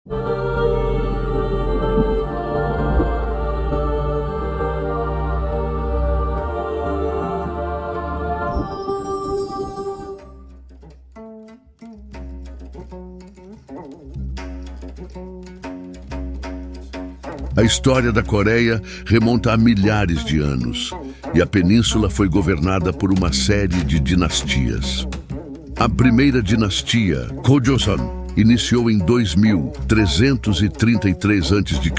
A história da Coreia remonta a milhares de anos, e a península foi governada por uma série de dinastias. A primeira dinastia, Joseon, iniciou em 2333 a.C.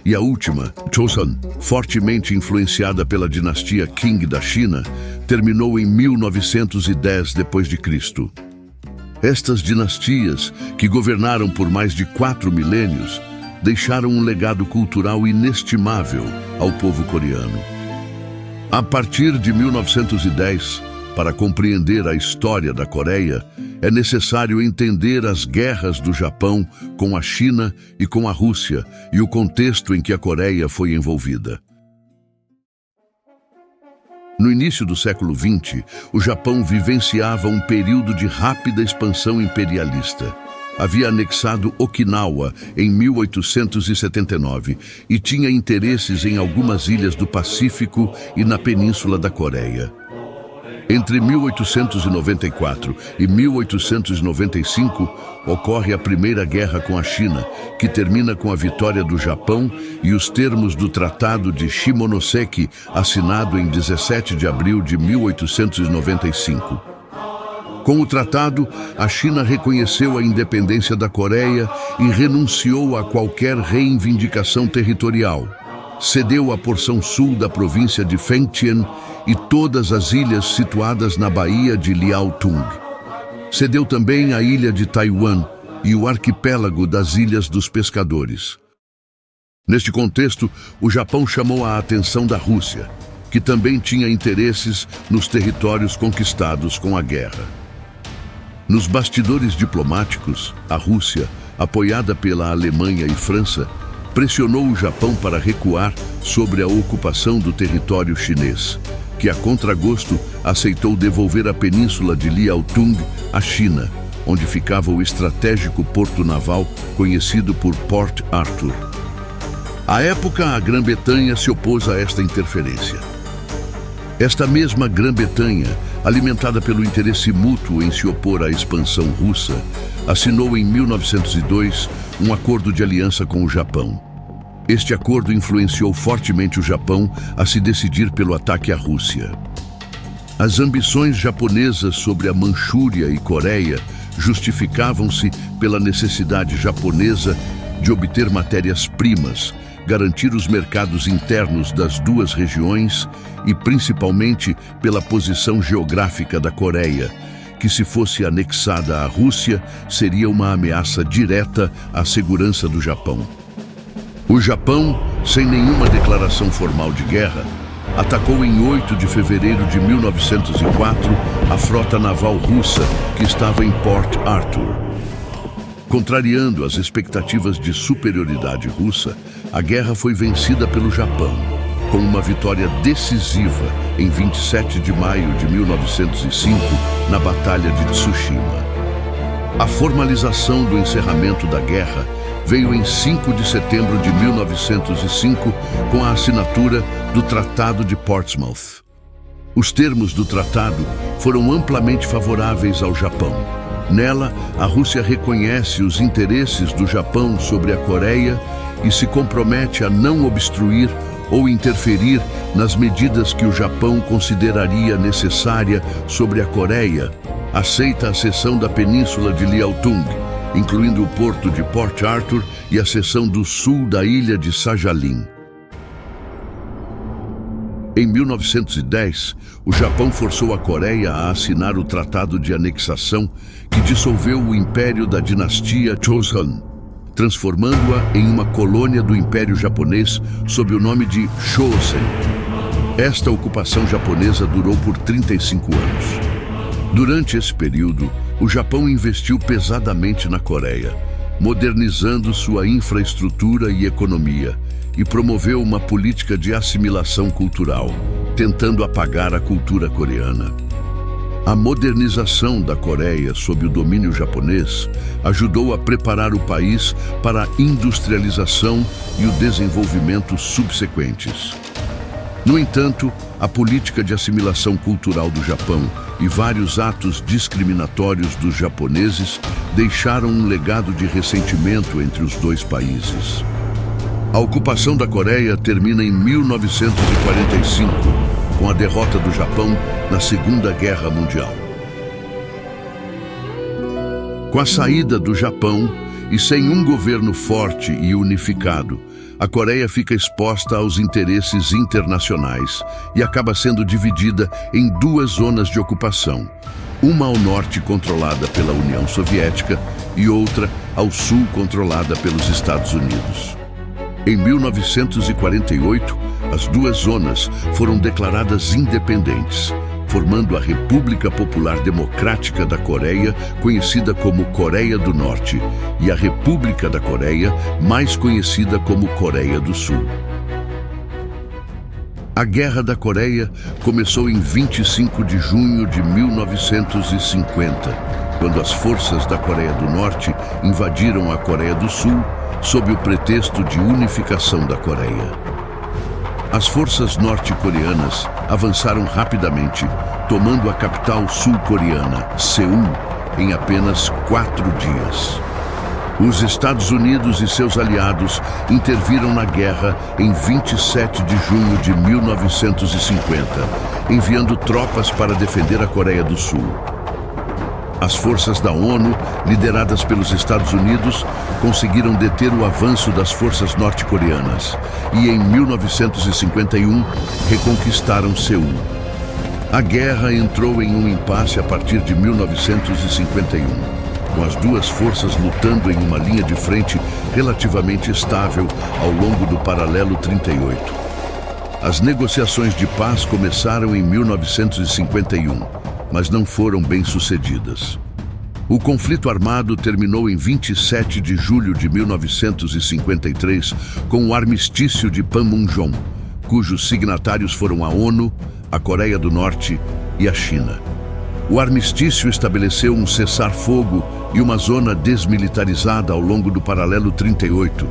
e a última, Joseon, fortemente influenciada pela dinastia Qing da China, terminou em 1910 d.C. Estas dinastias, que governaram por mais de 4 milênios, deixaram um legado cultural inestimável ao povo coreano. A partir de 1910, para compreender a história da Coreia, é necessário entender as guerras do Japão com a China e com a Rússia e o contexto em que a Coreia foi envolvida. No início do século XX, o Japão vivenciava um período de rápida expansão imperialista. Havia anexado Okinawa em 1879 e tinha interesses em algumas ilhas do Pacífico e na Península da Coreia. Entre 1894 e 1895, ocorre a Primeira Guerra com a China, que termina com a vitória do Japão e os termos do Tratado de Shimonoseki, assinado em 17 de abril de 1895. Com o tratado, a China reconheceu a independência da Coreia e renunciou a qualquer reivindicação territorial. Cedeu a porção sul da província de Fengtian e todas as ilhas situadas na Baía de Liaotung. Cedeu também a ilha de Taiwan e o arquipélago das Ilhas dos Pescadores. Neste contexto, o Japão chamou a atenção da Rússia, que também tinha interesses nos territórios conquistados com a guerra. Nos bastidores diplomáticos, a Rússia, apoiada pela Alemanha e França, pressionou o Japão para recuar sobre a ocupação do território chinês, que a contragosto aceitou devolver a península de Liaotung à China, onde ficava o estratégico porto naval conhecido por Port Arthur. À época, a Grã-Bretanha se opôs a esta interferência. Esta mesma Grã-Bretanha, alimentada pelo interesse mútuo em se opor à expansão russa, assinou em 1902 um acordo de aliança com o Japão. Este acordo influenciou fortemente o Japão a se decidir pelo ataque à Rússia. As ambições japonesas sobre a Manchúria e Coreia justificavam-se pela necessidade japonesa de obter matérias-primas, garantir os mercados internos das duas regiões e principalmente pela posição geográfica da Coreia, que, se fosse anexada à Rússia, seria uma ameaça direta à segurança do Japão. O Japão, sem nenhuma declaração formal de guerra, atacou em 8 de fevereiro de 1904 a frota naval russa que estava em Port Arthur. Contrariando as expectativas de superioridade russa, a guerra foi vencida pelo Japão, com uma vitória decisiva em 27 de maio de 1905, na Batalha de Tsushima. A formalização do encerramento da guerra veio em 5 de setembro de 1905, com a assinatura do Tratado de Portsmouth. Os termos do tratado foram amplamente favoráveis ao Japão. Nela, a Rússia reconhece os interesses do Japão sobre a Coreia e se compromete a não obstruir ou interferir nas medidas que o Japão consideraria necessária sobre a Coreia. Aceita a cessão da península de Liaotung, incluindo o porto de Port Arthur e a seção do sul da ilha de Sakhalin. Em 1910, o Japão forçou a Coreia a assinar o Tratado de Anexação que dissolveu o império da dinastia Joseon, transformando-a em uma colônia do Império Japonês sob o nome de Chosen. Esta ocupação japonesa durou por 35 anos. Durante esse período, o Japão investiu pesadamente na Coreia, modernizando sua infraestrutura e economia, e promoveu uma política de assimilação cultural, tentando apagar a cultura coreana. A modernização da Coreia sob o domínio japonês ajudou a preparar o país para a industrialização e o desenvolvimento subsequentes. No entanto, a política de assimilação cultural do Japão e vários atos discriminatórios dos japoneses deixaram um legado de ressentimento entre os dois países. A ocupação da Coreia termina em 1945, com a derrota do Japão na Segunda Guerra Mundial. Com a saída do Japão e sem um governo forte e unificado, a Coreia fica exposta aos interesses internacionais e acaba sendo dividida em duas zonas de ocupação, uma ao norte controlada pela União Soviética e outra ao sul controlada pelos Estados Unidos. Em 1948, as duas zonas foram declaradas independentes, formando a República Popular Democrática da Coreia, conhecida como Coreia do Norte, e a República da Coreia, mais conhecida como Coreia do Sul. A Guerra da Coreia começou em 25 de junho de 1950, quando as forças da Coreia do Norte invadiram a Coreia do Sul sob o pretexto de unificação da Coreia. As forças norte-coreanas avançaram rapidamente, tomando a capital sul-coreana, Seul, em apenas 4 dias. Os Estados Unidos e seus aliados interviram na guerra em 27 de junho de 1950, enviando tropas para defender a Coreia do Sul. As forças da ONU, lideradas pelos Estados Unidos, conseguiram deter o avanço das forças norte-coreanas e, em 1951, reconquistaram Seul. A guerra entrou em um impasse a partir de 1951, com as duas forças lutando em uma linha de frente relativamente estável ao longo do paralelo 38. As negociações de paz começaram em 1951, mas não foram bem-sucedidas. O conflito armado terminou em 27 de julho de 1953 com o armistício de Panmunjom, cujos signatários foram a ONU, a Coreia do Norte e a China. O armistício estabeleceu um cessar-fogo e uma zona desmilitarizada ao longo do paralelo 38,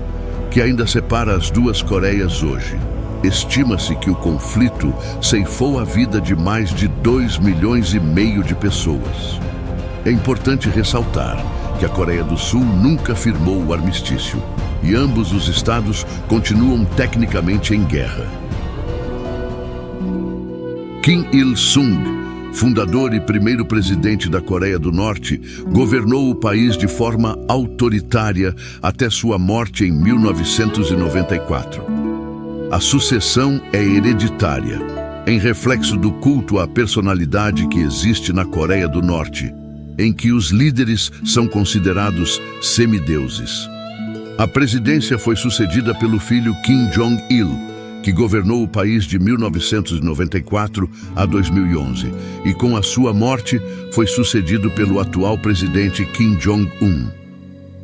que ainda separa as duas Coreias hoje. Estima-se que o conflito ceifou a vida de mais de 2,5 milhões de pessoas. É importante ressaltar que a Coreia do Sul nunca firmou o armistício e ambos os estados continuam tecnicamente em guerra. Kim Il-sung, fundador e primeiro presidente da Coreia do Norte, governou o país de forma autoritária até sua morte em 1994. A sucessão é hereditária, em reflexo do culto à personalidade que existe na Coreia do Norte, em que os líderes são considerados semideuses. A presidência foi sucedida pelo filho Kim Jong-il, que governou o país de 1994 a 2011, e com a sua morte foi sucedido pelo atual presidente Kim Jong-un.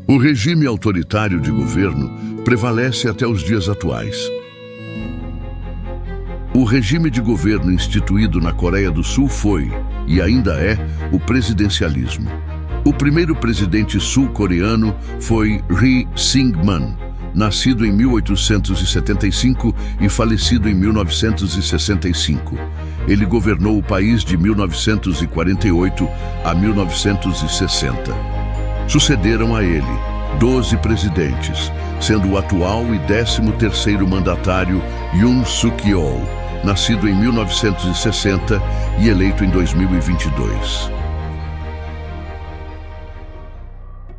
O regime autoritário de governo prevalece até os dias atuais. O regime de governo instituído na Coreia do Sul foi, e ainda é, o presidencialismo. O primeiro presidente sul-coreano foi Ri Syngman, nascido em 1875 e falecido em 1965. Ele governou o país de 1948 a 1960. Sucederam a ele 12 presidentes, sendo o atual e 13º mandatário Yoon Suk-yeol, nascido em 1960 e eleito em 2022.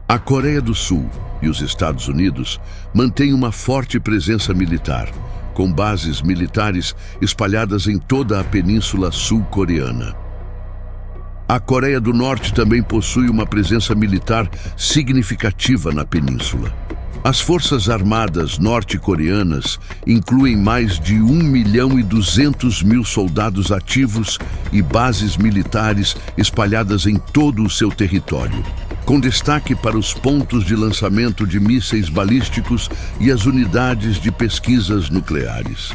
A Coreia do Sul e os Estados Unidos mantêm uma forte presença militar, com bases militares espalhadas em toda a Península Sul-Coreana. A Coreia do Norte também possui uma presença militar significativa na península. As Forças Armadas norte-coreanas incluem mais de 1.200.000 soldados ativos e bases militares espalhadas em todo o seu território, com destaque para os pontos de lançamento de mísseis balísticos e as unidades de pesquisas nucleares.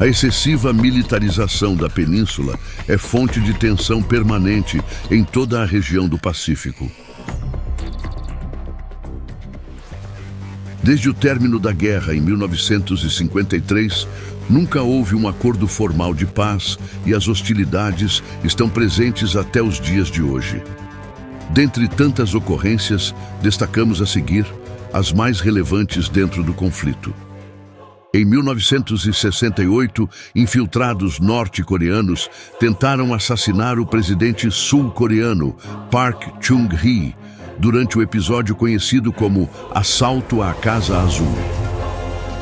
A excessiva militarização da península é fonte de tensão permanente em toda a região do Pacífico. Desde o término da guerra em 1953, nunca houve um acordo formal de paz e as hostilidades estão presentes até os dias de hoje. Dentre tantas ocorrências, destacamos a seguir as mais relevantes dentro do conflito. Em 1968, infiltrados norte-coreanos tentaram assassinar o presidente sul-coreano Park Chung-hee durante o episódio conhecido como Assalto à Casa Azul.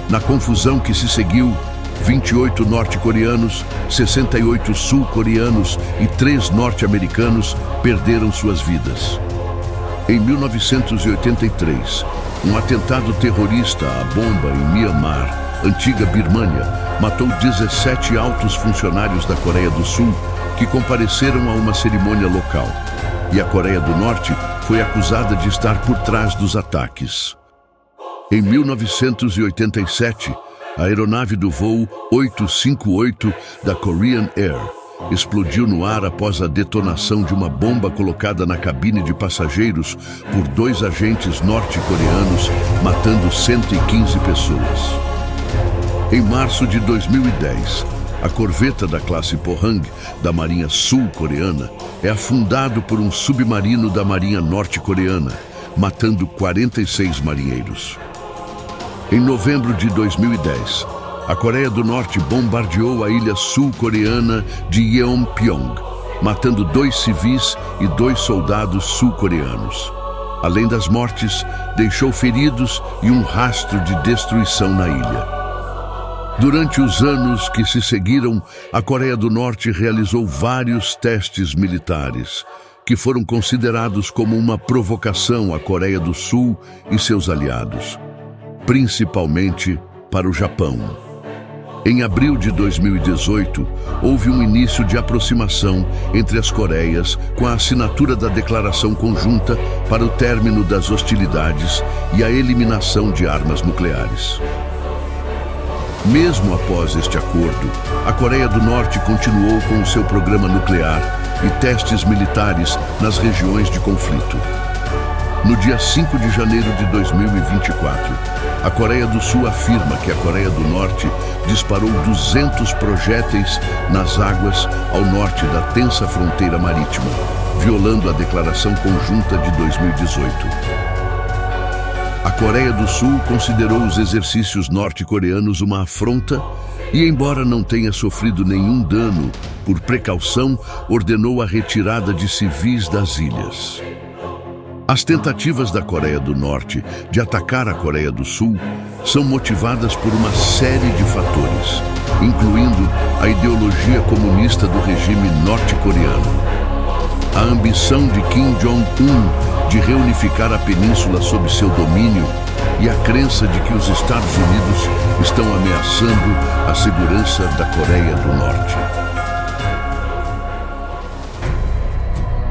Na confusão que se seguiu, 28 norte-coreanos, 68 sul-coreanos e 3 norte-americanos perderam suas vidas. Em 1983, um atentado terrorista à bomba em Myanmar, antiga Birmânia, matou 17 altos funcionários da Coreia do Sul que compareceram a uma cerimônia local. E a Coreia do Norte foi acusada de estar por trás dos ataques. Em 1987, a aeronave do voo 858 da Korean Air explodiu no ar após a detonação de uma bomba colocada na cabine de passageiros por 2 agentes norte-coreanos, matando 115 pessoas. Em março de 2010, a corveta da classe Pohang, da Marinha Sul-Coreana, é afundado por um submarino da Marinha Norte-Coreana, matando 46 marinheiros. Em novembro de 2010, a Coreia do Norte bombardeou a ilha sul-coreana de Yeonpyeong, matando 2 civis e 2 soldados sul-coreanos. Além das mortes, deixou feridos e um rastro de destruição na ilha. Durante os anos que se seguiram, a Coreia do Norte realizou vários testes militares, que foram considerados como uma provocação à Coreia do Sul e seus aliados, principalmente para o Japão. Em abril de 2018, houve um início de aproximação entre as Coreias com a assinatura da Declaração Conjunta para o término das hostilidades e a eliminação de armas nucleares. Mesmo após este acordo, a Coreia do Norte continuou com o seu programa nuclear e testes militares nas regiões de conflito. No dia 5 de janeiro de 2024, a Coreia do Sul afirma que a Coreia do Norte disparou 200 projéteis nas águas ao norte da tensa fronteira marítima, violando a Declaração Conjunta de 2018. A Coreia do Sul considerou os exercícios norte-coreanos uma afronta e, embora não tenha sofrido nenhum dano, por precaução, ordenou a retirada de civis das ilhas. As tentativas da Coreia do Norte de atacar a Coreia do Sul são motivadas por uma série de fatores, incluindo a ideologia comunista do regime norte-coreano, a ambição de Kim Jong-un de reunificar a península sob seu domínio e a crença de que os Estados Unidos estão ameaçando a segurança da Coreia do Norte.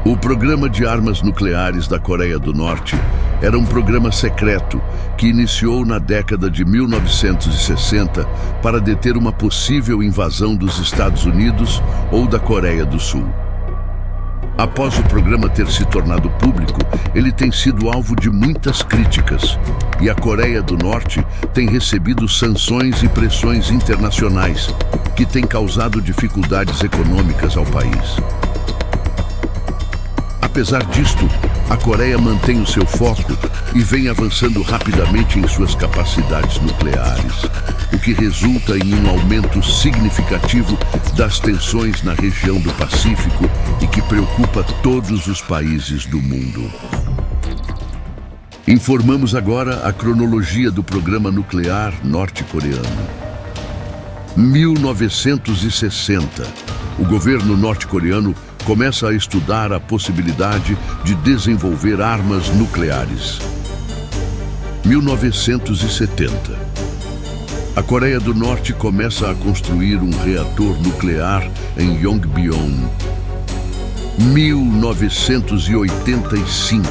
O programa de armas nucleares da Coreia do Norte era um programa secreto que iniciou na década de 1960 para deter uma possível invasão dos Estados Unidos ou da Coreia do Sul. Após o programa ter se tornado público, ele tem sido alvo de muitas críticas e a Coreia do Norte tem recebido sanções e pressões internacionais que têm causado dificuldades econômicas ao país. Apesar disto, a Coreia mantém o seu foco e vem avançando rapidamente em suas capacidades nucleares, o que resulta em um aumento significativo das tensões na região do Pacífico e que preocupa todos os países do mundo. Informamos agora a cronologia do programa nuclear norte-coreano. 1960. O governo norte-coreano começa a estudar a possibilidade de desenvolver armas nucleares. 1970. A Coreia do Norte começa a construir um reator nuclear em Yongbyon. 1985.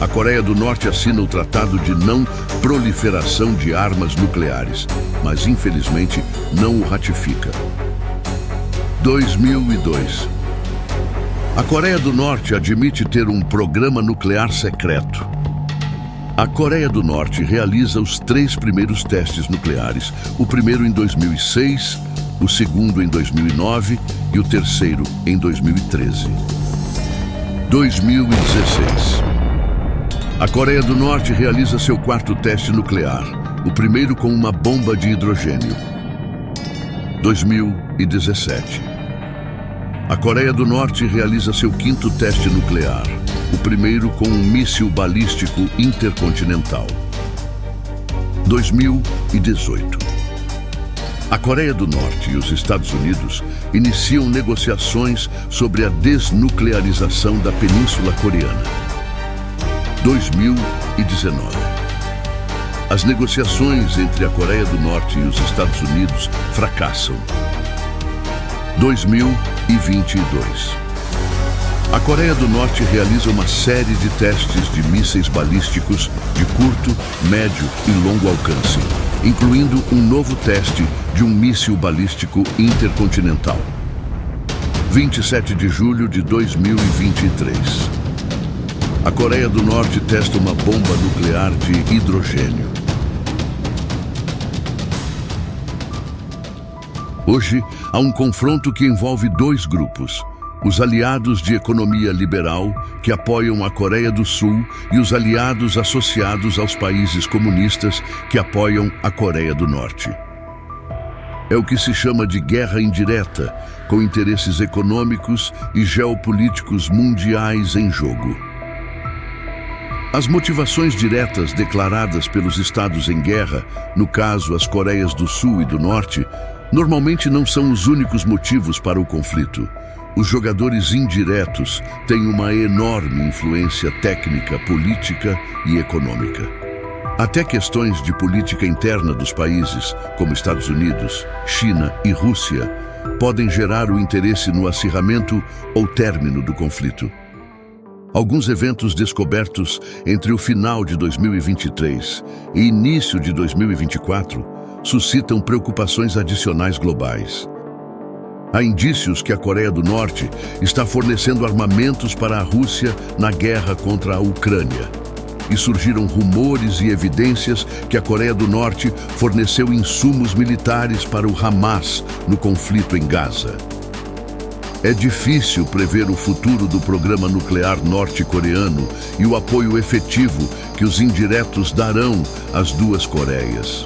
A Coreia do Norte assina o Tratado de Não Proliferação de Armas Nucleares, mas infelizmente não o ratifica. 2002. A Coreia do Norte admite ter um programa nuclear secreto. A Coreia do Norte realiza os 3 primeiros testes nucleares, o primeiro em 2006, o segundo em 2009 e o terceiro em 2013. 2016. A Coreia do Norte realiza seu 4º teste nuclear, o primeiro com uma bomba de hidrogênio. 2017. A Coreia do Norte realiza seu 5º teste nuclear, o primeiro com um míssil balístico intercontinental. 2018. A Coreia do Norte e os Estados Unidos iniciam negociações sobre a desnuclearização da Península Coreana. 2019. As negociações entre a Coreia do Norte e os Estados Unidos fracassam. 2022. A Coreia do Norte realiza uma série de testes de mísseis balísticos de curto, médio e longo alcance, incluindo um novo teste de um míssil balístico intercontinental. 27 de julho de 2023. A Coreia do Norte testa uma bomba nuclear de hidrogênio. Hoje, há um confronto que envolve 2 grupos: os aliados de economia liberal, que apoiam a Coreia do Sul, e os aliados associados aos países comunistas, que apoiam a Coreia do Norte. É o que se chama de guerra indireta, com interesses econômicos e geopolíticos mundiais em jogo. As motivações diretas declaradas pelos estados em guerra, no caso as Coreias do Sul e do Norte, normalmente não são os únicos motivos para o conflito. Os jogadores indiretos têm uma enorme influência técnica, política e econômica. Até questões de política interna dos países, como Estados Unidos, China e Rússia, podem gerar o interesse no acirramento ou término do conflito. Alguns eventos descobertos entre o final de 2023 e início de 2024 suscitam preocupações adicionais globais. Há indícios que a Coreia do Norte está fornecendo armamentos para a Rússia na guerra contra a Ucrânia. E surgiram rumores e evidências que a Coreia do Norte forneceu insumos militares para o Hamas no conflito em Gaza. É difícil prever o futuro do programa nuclear norte-coreano e o apoio efetivo que os indiretos darão às 2 Coreias.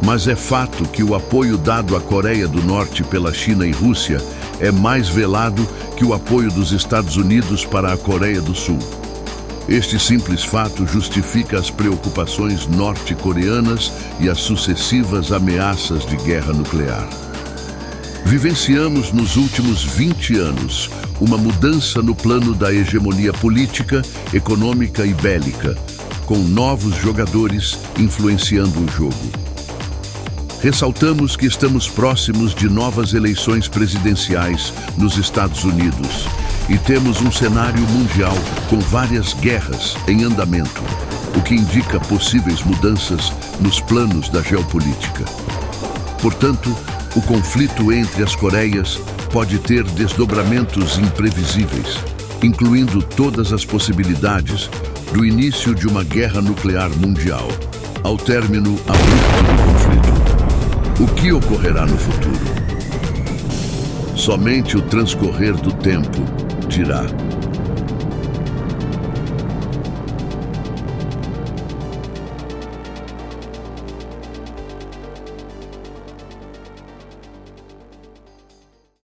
Mas é fato que o apoio dado à Coreia do Norte pela China e Rússia é mais velado que o apoio dos Estados Unidos para a Coreia do Sul. Este simples fato justifica as preocupações norte-coreanas e as sucessivas ameaças de guerra nuclear. Vivenciamos nos últimos 20 anos uma mudança no plano da hegemonia política, econômica e bélica, com novos jogadores influenciando o jogo. Ressaltamos que estamos próximos de novas eleições presidenciais nos Estados Unidos e temos um cenário mundial com várias guerras em andamento, o que indica possíveis mudanças nos planos da geopolítica. Portanto, o conflito entre as Coreias pode ter desdobramentos imprevisíveis, incluindo todas as possibilidades do início de uma guerra nuclear mundial, ao término abrupto do conflito. O que ocorrerá no futuro? Somente o transcorrer do tempo dirá.